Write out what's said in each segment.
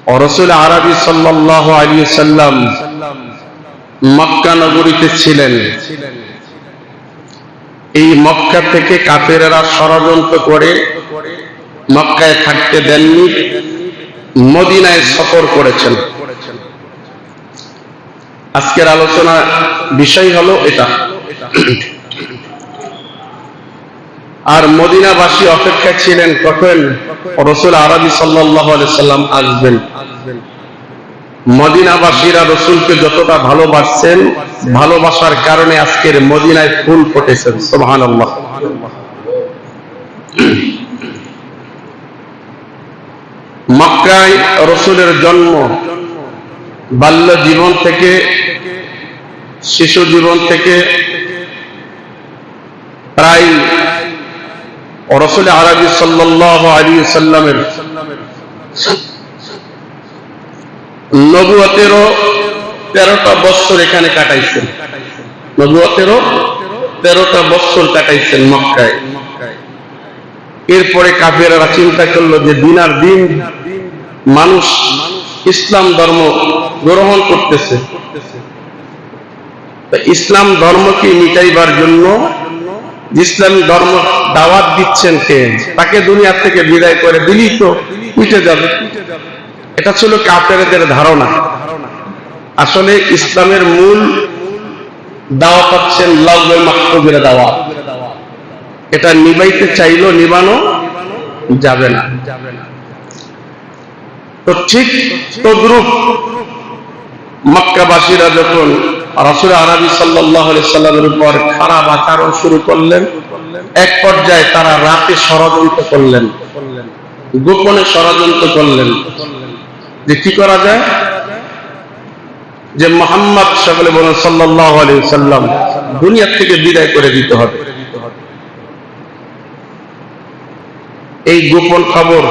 রাসূল আরবি সাল্লাল্লাহু আলাইহি ওয়াসাল্লাম মক্কা নগরীতে ছিলেন। এই মক্কা থেকে কাফেররা ষড়যন্ত্র করে মক্কায় থাকতে দেননি, মদিনায় সফর করেছেন। আজকের আলোচনা বিষয় হলো এটা। আর মদিনাবাসী অপেক্ষায় ছিলেন কখন রাসূল আরবি সাল্লাল্লাহু আলাইহি ওয়াসাল্লাম আসবেন। মদিনাবাসীরা রাসূলকে যতটা ভালোবাসছেন, ভালোবাসার কারণে আজকের মদিনায় ফুল ফুটেছে। সুবহানাল্লাহ। মক্কায় রাসূলের জন্ম, বাল্য জীবন থেকে, শিশু জীবন থেকে প্রায় রাসূল আরবি সাল্লাল্লাহু আলাইহি ওয়াসাল্লামের নবুয়তেরও 13টা বছর এখানে কাটাইছেন। নবুয়তেরও 13টা বছর কাটাইছেন মক্কায়। এরপরে কাফেররা চিন্তা করলো যে দিনার দিন মানুষ ইসলাম ধর্ম গ্রহণ করতেছে, ইসলাম ধর্মকে মিটাইবার জন্য ইসলাম ধর্ম দাওয়াত দিচ্ছেন কে? তাকে দুনিয়া থেকে বিদায় করে দিলেই তো মিটে যাবে। এটা ছিল কাফেরদের ধারণা। আসলে ইসলামের মূল দাওয়াত হচ্ছেন লাউহে মাহফুজের দাওয়াত। এটা নিবাইতে চাইলেও নিবানো যাবে না। তো ঠিক তদ্রূপ মক্কাবাসীরা যখন রাসূল আরবি সাল্লাল্লাহু আলাইহি সাল্লামের উপর খারাপ আচরণ শুরু করলেন, এক পর্যায়ে তারা রাতে ষড়যন্ত্র করলেন, গোপনে ষড়যন্ত্র করলেন যে কি করা যায়, যে মুহাম্মদ সকলে বলেন সাল্লাল্লাহু আলাইহি সাল্লাম দুনিয়া থেকে বিদায় করে দিতে হবে। এই গোপন খবর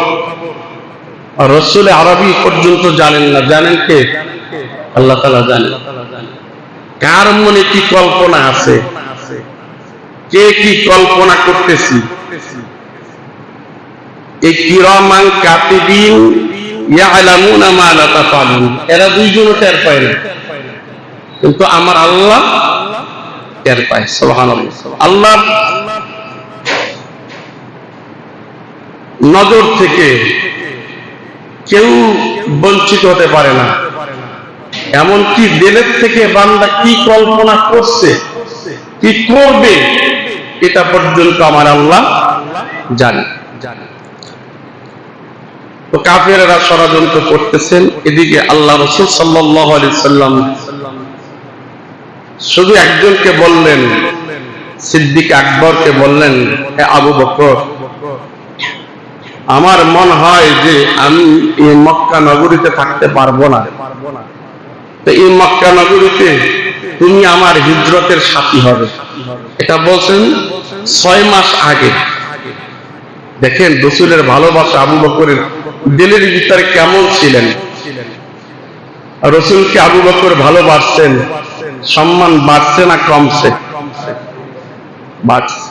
রাসূল আরবি পর্যন্ত জানেন না। জানেন কে? আল্লাহ তাআলা জানেন। কার মনে কি কল্পনা আছে, কে কি কল্পনা করতেছি, এই কিরামান কাতিবিন ইয়ালামুনা মা লা তাফআলুন, এরা দুইজনও টের পায় না, কিন্তু আমার আল্লাহ টের পায়। সুবহানাল্লাহ। আল্লাহ নজর থেকে কেউ বঞ্চিত হতে পারে না। এমনকি দিলের থেকে বান্দা কি কল্পনা করছে, কি করবে, এটা পর্যন্ত আমার আল্লাহ জানে। তো কাফেররা ষড়যন্ত্র করতেছেন, এদিকে আল্লাহ রাসূল সাল্লাল্লাহু আলাইহি সাল্লাম শুধু একজনকে বললেন, সিদ্দিক আকবরকে বললেন, হে আবু বকর, আমার মনে হয় যে আমি এই মক্কা নগরীতে থাকতে পারবো না। তো এই মক্কা নগরীতে তুমি আমার হিজরতের সাথী হবে। এটা বলছেন 6 মাস আগে। দেখেন রাসূলের ভালোবাসা আবু বকরের দিলের ভিতরে কেমন ছিলেন। রাসূলকে আবু বকর ভালোবাসতেন, সম্মান বাড়ছে না কমছে? বাড়ছে।